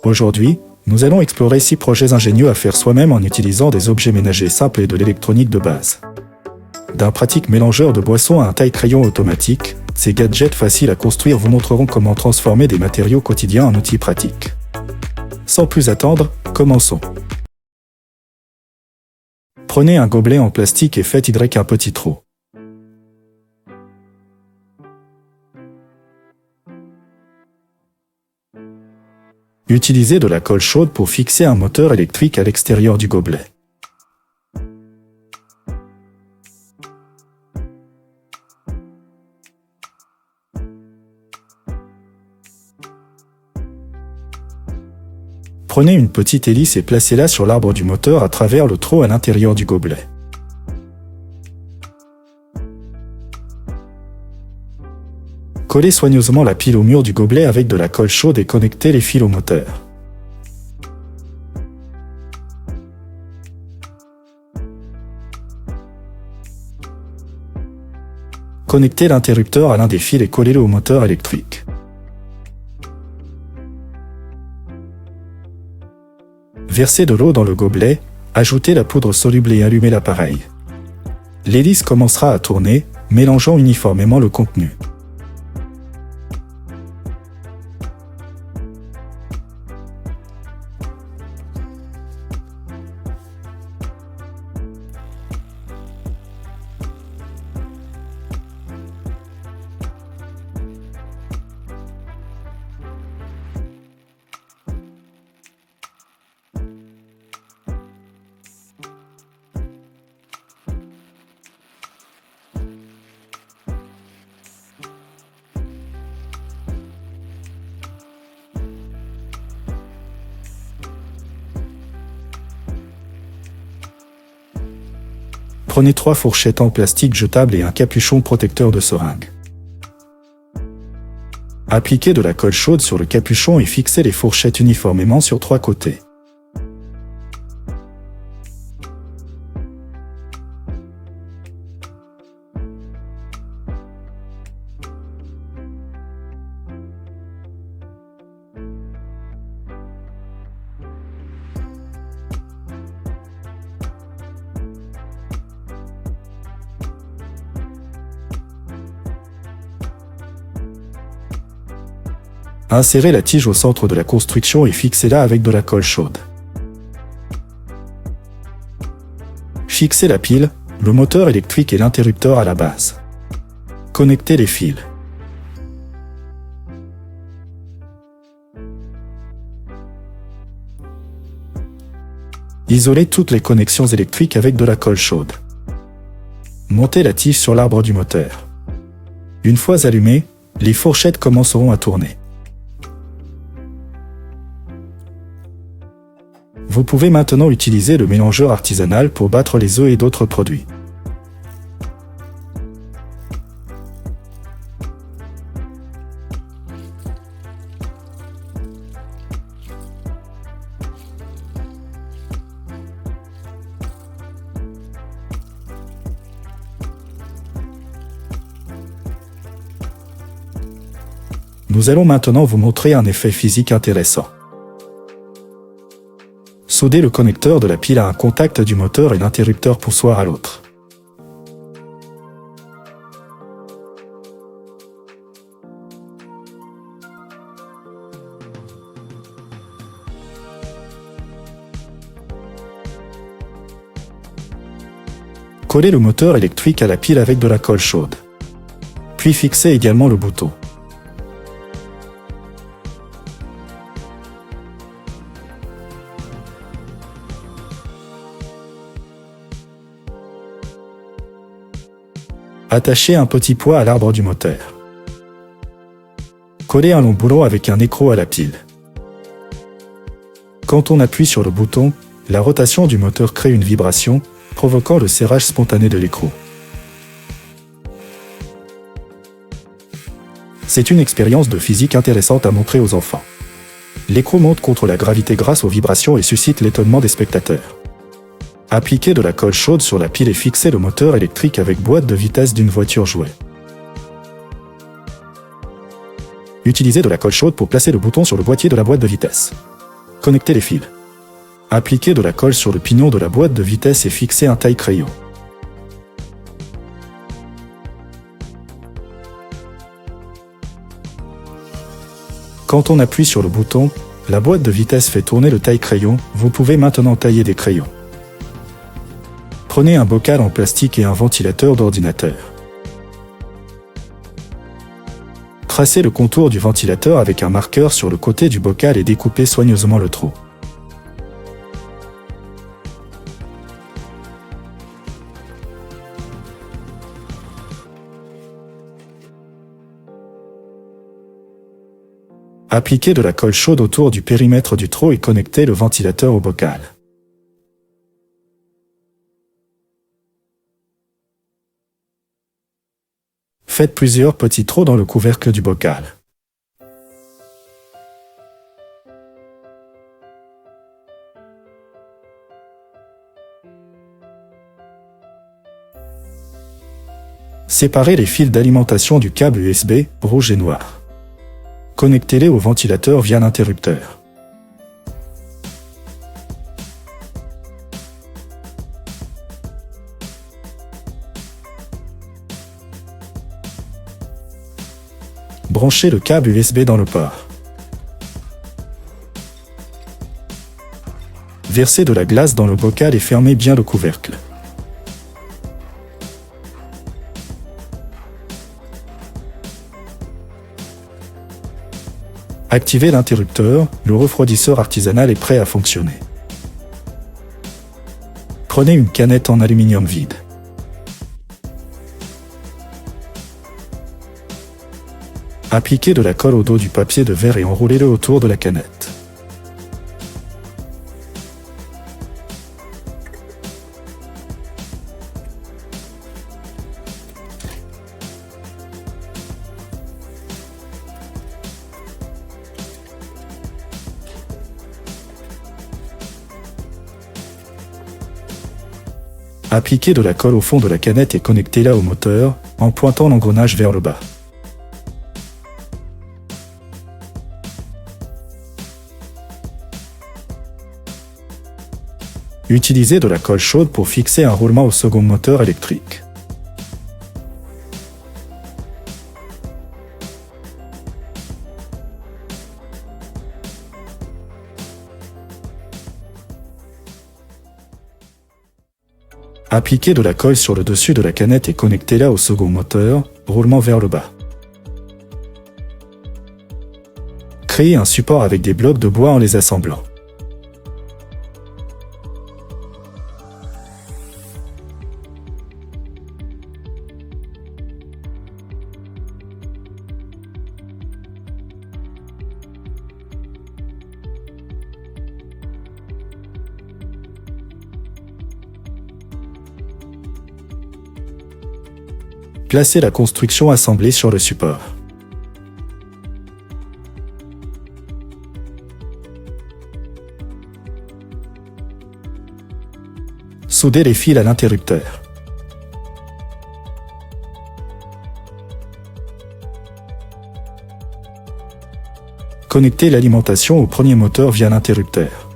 Aujourd'hui, nous allons explorer 6 projets ingénieux à faire soi-même en utilisant des objets ménagers simples et de l'électronique de base. D'un pratique mélangeur de boissons à un taille-crayon automatique, ces gadgets faciles à construire vous montreront comment transformer des matériaux quotidiens en outils pratiques. Sans plus attendre, commençons. Prenez un gobelet en plastique et faites Y un petit trou. Utilisez de la colle chaude pour fixer un moteur électrique à l'extérieur du gobelet. Prenez une petite hélice et placez-la sur l'arbre du moteur à travers le trou à l'intérieur du gobelet. Collez soigneusement la pile au mur du gobelet avec de la colle chaude et connectez les fils au moteur. Connectez l'interrupteur à l'un des fils et collez-le au moteur électrique. Versez de l'eau dans le gobelet, ajoutez la poudre soluble et allumez l'appareil. L'hélice commencera à tourner, mélangeant uniformément le contenu. Prenez 3 fourchettes en plastique jetable et un capuchon protecteur de seringue. Appliquez de la colle chaude sur le capuchon et fixez les fourchettes uniformément sur 3 côtés. Insérez la tige au centre de la construction et fixez-la avec de la colle chaude. Fixez la pile, le moteur électrique et l'interrupteur à la base. Connectez les fils. Isolez toutes les connexions électriques avec de la colle chaude. Montez la tige sur l'arbre du moteur. Une fois allumée, les fourchettes commenceront à tourner. Vous pouvez maintenant utiliser le mélangeur artisanal pour battre les œufs et d'autres produits. Nous allons maintenant vous montrer un effet physique intéressant. Soudez le connecteur de la pile à un contact du moteur et l'interrupteur poussoir à l'autre. Collez le moteur électrique à la pile avec de la colle chaude. Puis fixez également le bouton. Attachez un petit poids à l'arbre du moteur. Collez un long boulon avec un écrou à la pile. Quand on appuie sur le bouton, la rotation du moteur crée une vibration, provoquant le serrage spontané de l'écrou. C'est une expérience de physique intéressante à montrer aux enfants. L'écrou monte contre la gravité grâce aux vibrations et suscite l'étonnement des spectateurs. Appliquez de la colle chaude sur la pile et fixez le moteur électrique avec boîte de vitesse d'une voiture jouet. Utilisez de la colle chaude pour placer le bouton sur le boîtier de la boîte de vitesse. Connectez les fils. Appliquez de la colle sur le pignon de la boîte de vitesse et fixez un taille-crayon. Quand on appuie sur le bouton, la boîte de vitesse fait tourner le taille-crayon. Vous pouvez maintenant tailler des crayons. Prenez un bocal en plastique et un ventilateur d'ordinateur. Tracez le contour du ventilateur avec un marqueur sur le côté du bocal et découpez soigneusement le trou. Appliquez de la colle chaude autour du périmètre du trou et connectez le ventilateur au bocal. Faites plusieurs petits trous dans le couvercle du bocal. Séparez les fils d'alimentation du câble USB, rouge et noir. Connectez-les au ventilateur via l'interrupteur. Branchez le câble USB dans le port. Versez de la glace dans le bocal et fermez bien le couvercle. Activez l'interrupteur, le refroidisseur artisanal est prêt à fonctionner. Prenez une canette en aluminium vide. Appliquez de la colle au dos du papier de verre et enroulez-le autour de la canette. Appliquez de la colle au fond de la canette et connectez-la au moteur, en pointant l'engrenage vers le bas. Utilisez de la colle chaude pour fixer un roulement au second moteur électrique. Appliquez de la colle sur le dessus de la canette et connectez-la au second moteur, roulement vers le bas. Créez un support avec des blocs de bois en les assemblant. Placez la construction assemblée sur le support. Soudez les fils à l'interrupteur. Connectez l'alimentation au premier moteur via l'interrupteur.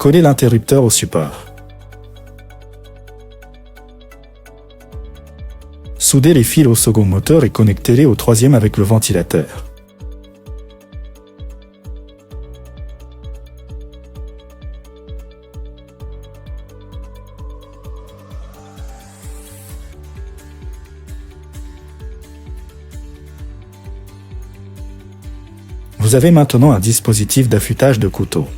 Collez l'interrupteur au support. Soudez les fils au second moteur et connectez-les au troisième avec le ventilateur. Vous avez maintenant un dispositif d'affûtage de couteau.